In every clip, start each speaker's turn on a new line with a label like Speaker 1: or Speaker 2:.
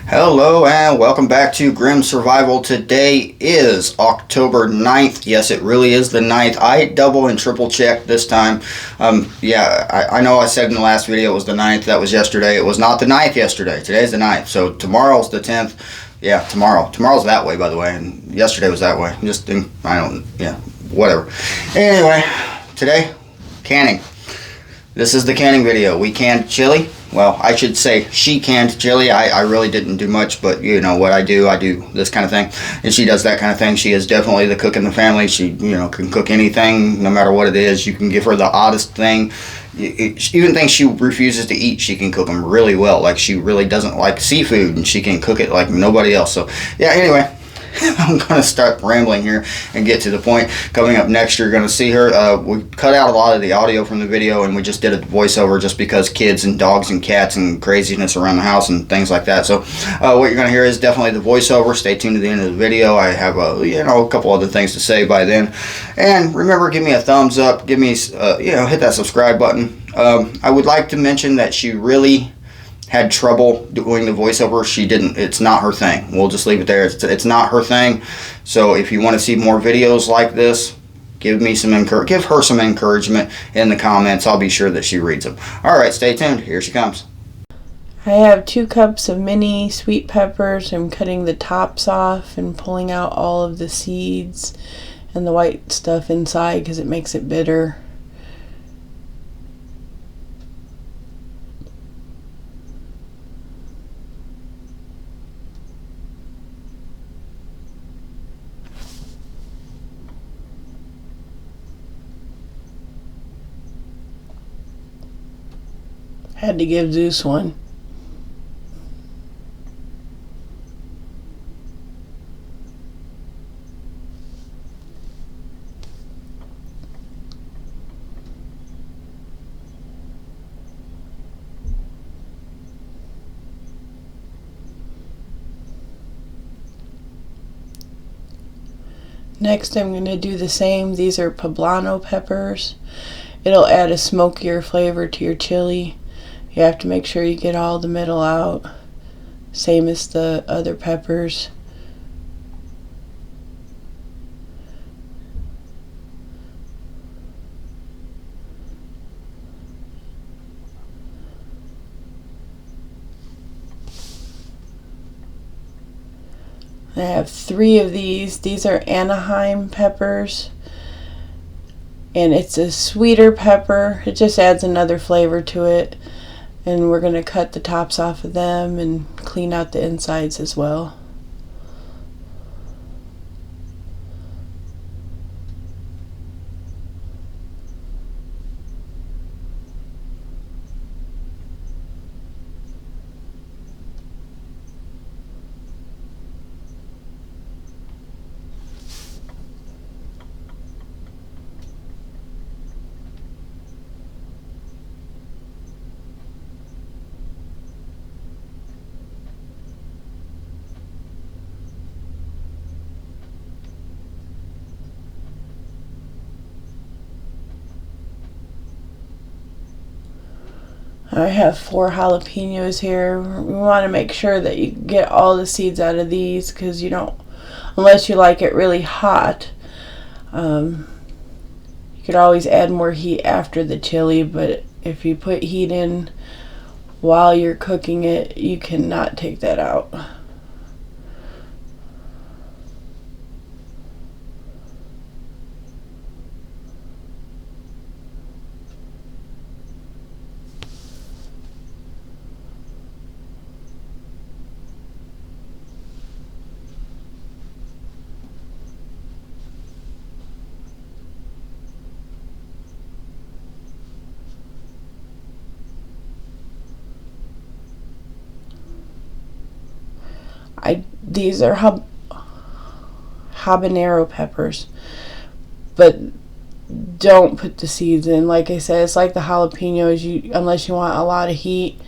Speaker 1: Hello and welcome back to Grim Survival. Today is October 9th. Yes, it really is the 9th. I double and triple checked this time. I know I said in the last video it was the 9th. That was yesterday. It was not the 9th yesterday. Today's the 9th. So tomorrow's the 10th. Yeah, tomorrow. Tomorrow's that way, by the way. And yesterday was that way. Whatever. Anyway, today, canning. This is the canning video. We canned chili. Well, I should say she canned chili. I really didn't do much, but you know what I do this kind of thing. And she does that kind of thing. She is definitely the cook in the family. She, can cook anything, no matter what it is. You can give her the oddest thing. Even things she refuses to eat, she can cook them really well. Like she really doesn't like seafood, and she can cook it like nobody else. So, yeah, anyway. I'm going to start rambling here and get to the point. Coming up next, you're going to see her. We cut out a lot of the audio from the video, and we just did a voiceover just because kids and dogs and cats and craziness around the house and things like that. So what you're going to hear is definitely the voiceover. Stay tuned to the end of the video. I have a couple other things to say by then. And remember, give me a thumbs up. Give me, hit that subscribe button. I would like to mention that she really had trouble doing the voiceover. It's not her thing. We'll just leave it there. It's not her thing. So if you want to see more videos like this, give her some encouragement in the comments. I'll be sure that she reads them. Alright, stay tuned. Here she comes.
Speaker 2: I have 2 cups of mini sweet peppers. I'm cutting the tops off and pulling out all of the seeds and the white stuff inside because it makes it bitter. Had to give Zeus one. Next I'm going to do the same. These are poblano peppers. It'll add a smokier flavor to your chili. You have to make sure you get all the middle out, same as the other peppers. I have 3 of these. These are Anaheim peppers. And it's a sweeter pepper. It just adds another flavor to it. And we're going to cut the tops off of them and clean out the insides as well. I have 4 jalapenos here. We want to make sure that you get all the seeds out of these because unless you like it really hot. You could always add more heat after the chili, but if you put heat in while you're cooking it, you cannot take that out. These are habanero peppers, but don't put the seeds in. Like I said, it's like the jalapenos, unless you want a lot of heat.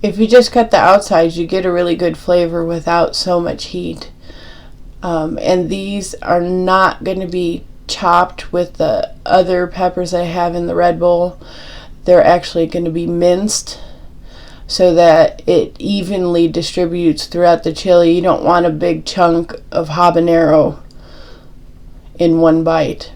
Speaker 2: If you just cut the outsides, you get a really good flavor without so much heat. And these are not going to be chopped with the other peppers I have in the Red Bowl. They're actually going to be minced. so that it evenly distributes throughout the chili. You don't want a big chunk of habanero in one bite.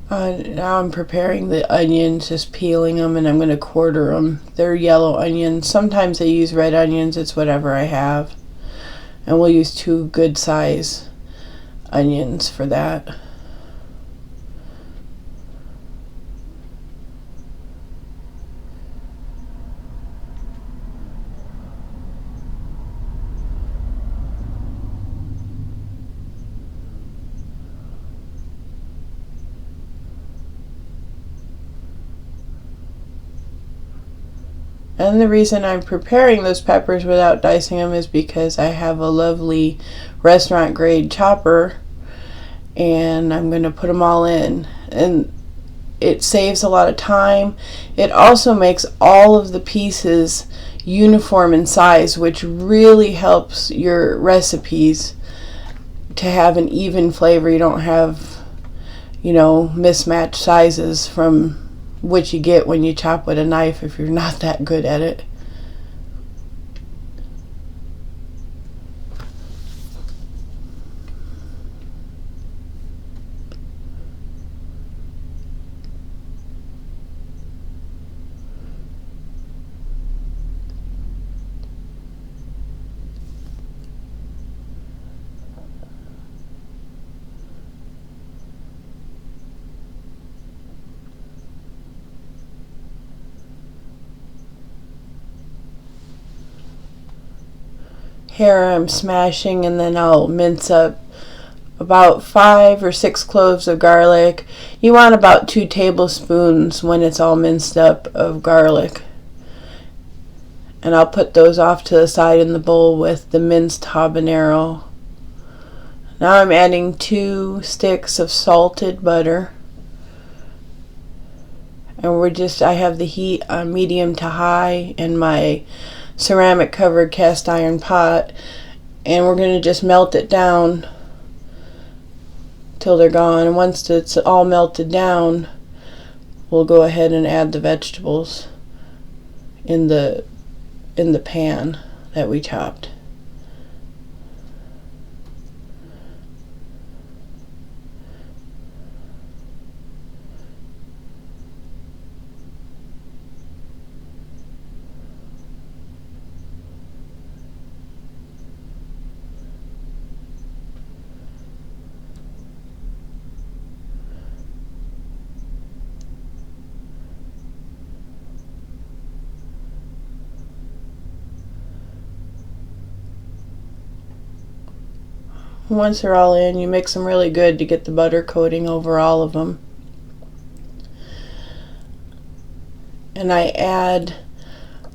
Speaker 2: Now I'm preparing the onions, just peeling them, and I'm going to quarter them. They're yellow onions. Sometimes I use red onions. It's whatever I have. And we'll use 2 good size onions for that. And the reason I'm preparing those peppers without dicing them is because I have a lovely restaurant grade chopper, and I'm going to put them all in. And it saves a lot of time. It also makes all of the pieces uniform in size, which really helps your recipes to have an even flavor. You don't have, mismatched sizes from what you get when you chop with a knife if you're not that good at it. Here I'm smashing, and then I'll mince up about 5 or 6 cloves of garlic. You want about 2 tablespoons when it's all minced up of garlic. And I'll put those off to the side in the bowl with the minced habanero. Now I'm adding 2 sticks of salted butter. And I have the heat on medium to high in my ceramic covered cast iron pot, and we're going to just melt it down till they're gone. And once it's all melted down, we'll go ahead and add the vegetables in the pan that we chopped. Once they're all in, you mix them really good to get the butter coating over all of them. And I add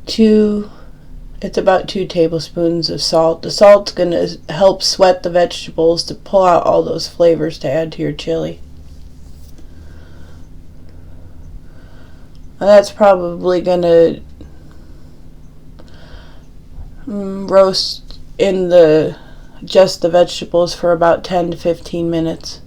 Speaker 2: it's about 2 tablespoons of salt. The salt's going to help sweat the vegetables to pull out all those flavors to add to your chili. And that's probably going to roast in just the vegetables for about 10 to 15 minutes.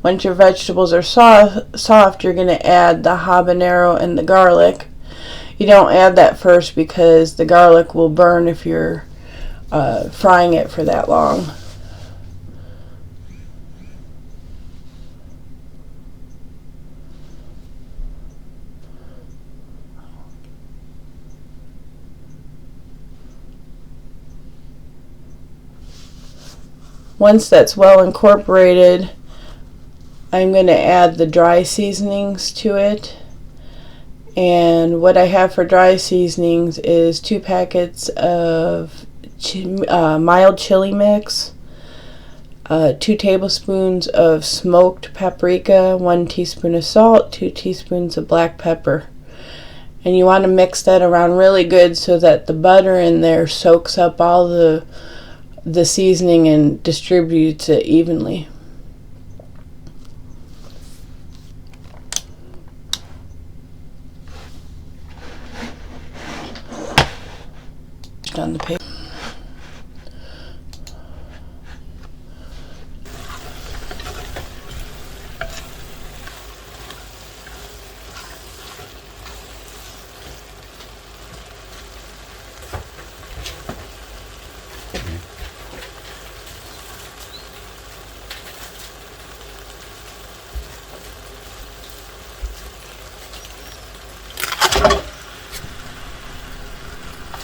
Speaker 2: Once your vegetables are soft, you're going to add the habanero and the garlic. You don't add that first because the garlic will burn if you're frying it for that long. Once that's well incorporated, I'm going to add the dry seasonings to it. And what I have for dry seasonings is 2 packets of mild chili mix, 2 tablespoons of smoked paprika, 1 teaspoon of salt, 2 teaspoons of black pepper. And you want to mix that around really good so that the butter in there soaks up all the seasoning and distributes it evenly. On the paper.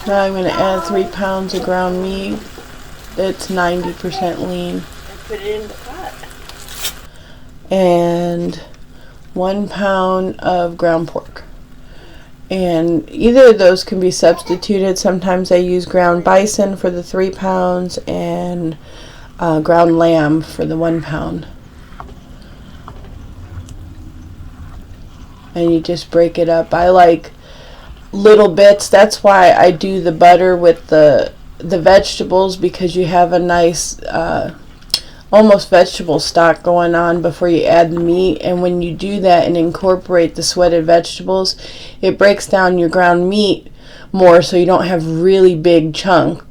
Speaker 2: Now I'm going to add 3 pounds of ground meat that's 90% lean.
Speaker 3: And put it in the pot.
Speaker 2: And 1 pound of ground pork. And either of those can be substituted. Sometimes I use ground bison for the 3 pounds and ground lamb for the 1 pound. And you just break it up. I like little bits. That's why I do the butter with the vegetables, because you have a nice almost vegetable stock going on before you add the meat. And when you do that and incorporate the sweated vegetables, it breaks down your ground meat more, so you don't have really big chunk,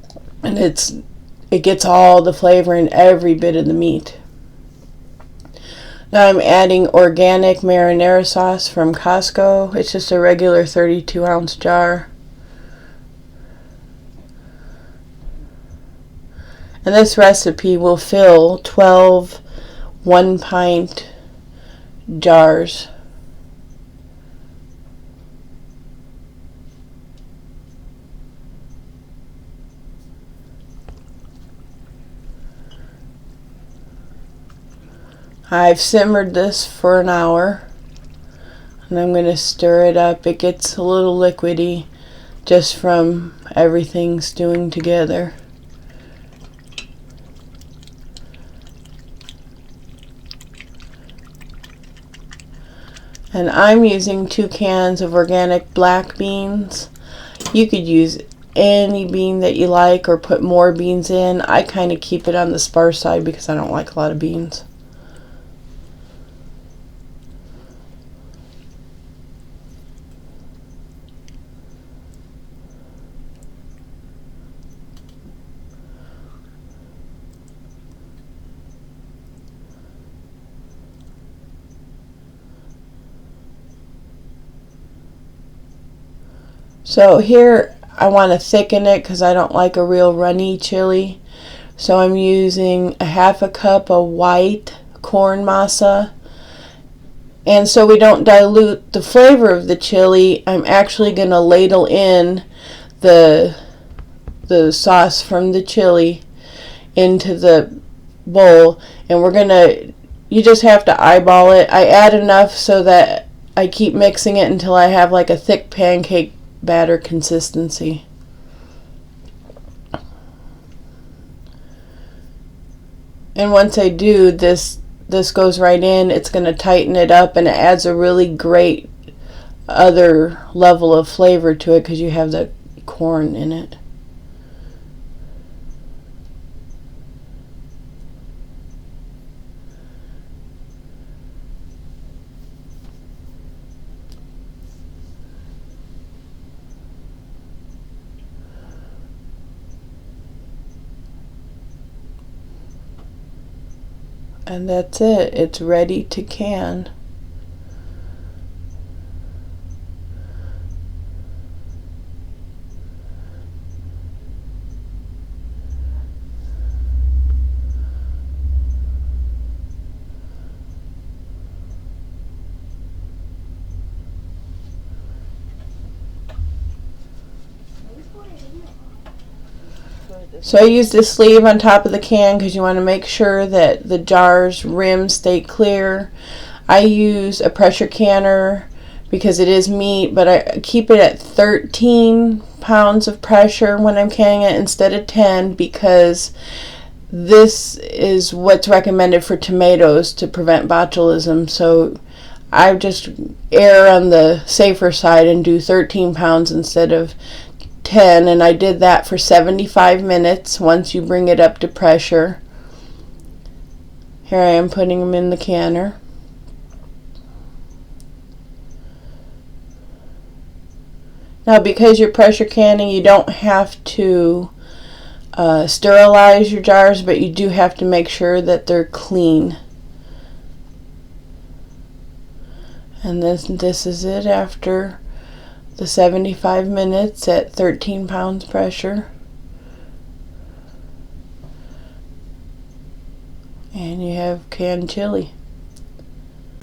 Speaker 2: and it gets all the flavor in every bit of the meat. Now I'm adding organic marinara sauce from Costco. It's just a regular 32-ounce jar. And this recipe will fill 12 1-pint jars. I've simmered this for an hour, and I'm going to stir it up. It gets a little liquidy just from everything stewing together. And I'm using 2 cans of organic black beans. You could use any bean that you like or put more beans in. I kind of keep it on the sparse side because I don't like a lot of beans. So here I want to thicken it because I don't like a real runny chili. So I'm using a 1/2 cup of white corn masa. And so we don't dilute the flavor of the chili, I'm actually going to ladle in the sauce from the chili into the bowl. And you just have to eyeball it. I add enough so that I keep mixing it until I have like a thick pancake batter consistency. And once I do this goes right in. It's going to tighten it up, and it adds a really great other level of flavor to it because you have the corn in it. And that's it. It's ready to can. So I use the sleeve on top of the can because you want to make sure that the jar's rims stay clear. I use a pressure canner because it is meat, but I keep it at 13 pounds of pressure when I'm canning it instead of 10, because this is what's recommended for tomatoes to prevent botulism. So I just err on the safer side and do 13 pounds instead of 10, and I did that for 75 minutes once you bring it up to pressure. Here I am putting them in the canner. Now, because you're pressure canning, you don't have to sterilize your jars, but you do have to make sure that they're clean. And this is it after the 75 minutes at 13 pounds pressure. And you have canned chili.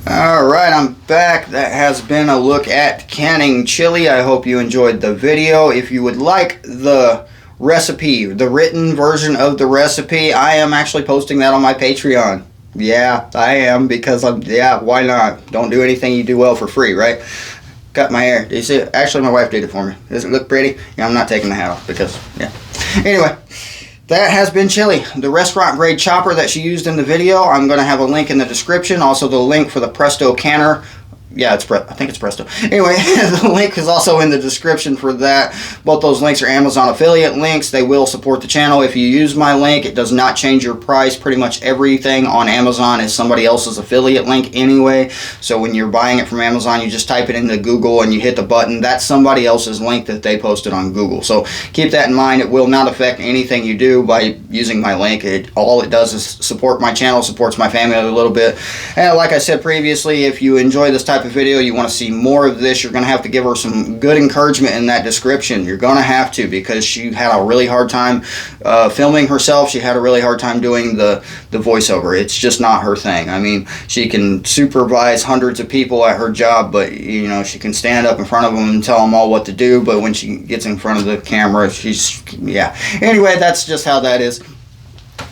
Speaker 1: Alright, I'm back. That has been a look at canning chili. I hope you enjoyed the video. If you would like the recipe, the written version of the recipe, I am actually posting that on my Patreon. Yeah, I am, because why not? Don't do anything you do well for free, right? Cut my hair. Do you see it? Actually, my wife did it for me. Does it look pretty? Yeah, I'm not taking the hat off because, yeah. Anyway, that has been chili. The restaurant grade chopper that she used in the video, I'm going to have a link in the description. Also, the link for the Presto canner. Yeah, I think it's Presto. Anyway, the link is also in the description for that. Both those links are Amazon affiliate links. They will support the channel. If you use my link, it does not change your price. Pretty much everything on Amazon is somebody else's affiliate link anyway. So when you're buying it from Amazon, you just type it into Google and you hit the button. That's somebody else's link that they posted on Google. So keep that in mind. It will not affect anything you do by using my link. All it does is support my channel, supports my family a little bit. And like I said previously, if you enjoy this type of video, you want to see more of this, you're going to have to give her some good encouragement in that description. You're going to have to, because she had a really hard time filming herself. She had a really hard time doing the voiceover. It's just not her thing. I mean, she can supervise hundreds of people at her job, but you know, she can stand up in front of them and tell them all what to do, but when she gets in front of the camera, yeah. Anyway, that's just how that is.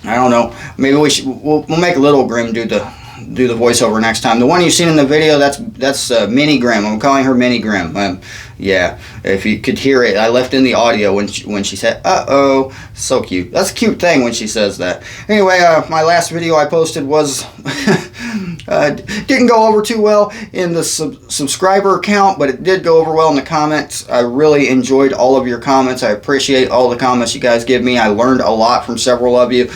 Speaker 1: I don't know. Maybe we'll make Little Grim do the voiceover next time. The one you've seen in the video, that's Mini Grim. I'm calling her Mini Grim. Yeah, if you could hear it, I left in the audio when she said, uh-oh. So cute. That's a cute thing when she says that. Anyway, my last video I posted was didn't go over too well in the subscriber count, but it did go over well in the comments. I really enjoyed all of your comments. I appreciate all the comments you guys give me. I learned a lot from several of you.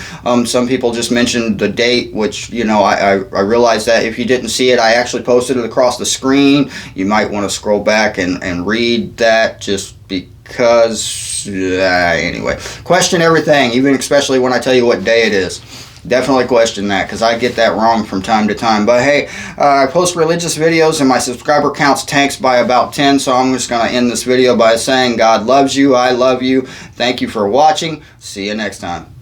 Speaker 1: Some people just mentioned the date, which, you know, I realized that if you didn't see it, I actually posted it across the screen. You might want to scroll back and read that, just because, anyway. Question everything, even especially when I tell you what day it is. Definitely question that, because I get that wrong from time to time. But hey, I post religious videos and my subscriber counts tanks by about 10, so I'm just going to end this video by saying God loves you, I love you. Thank you for watching. See you next time.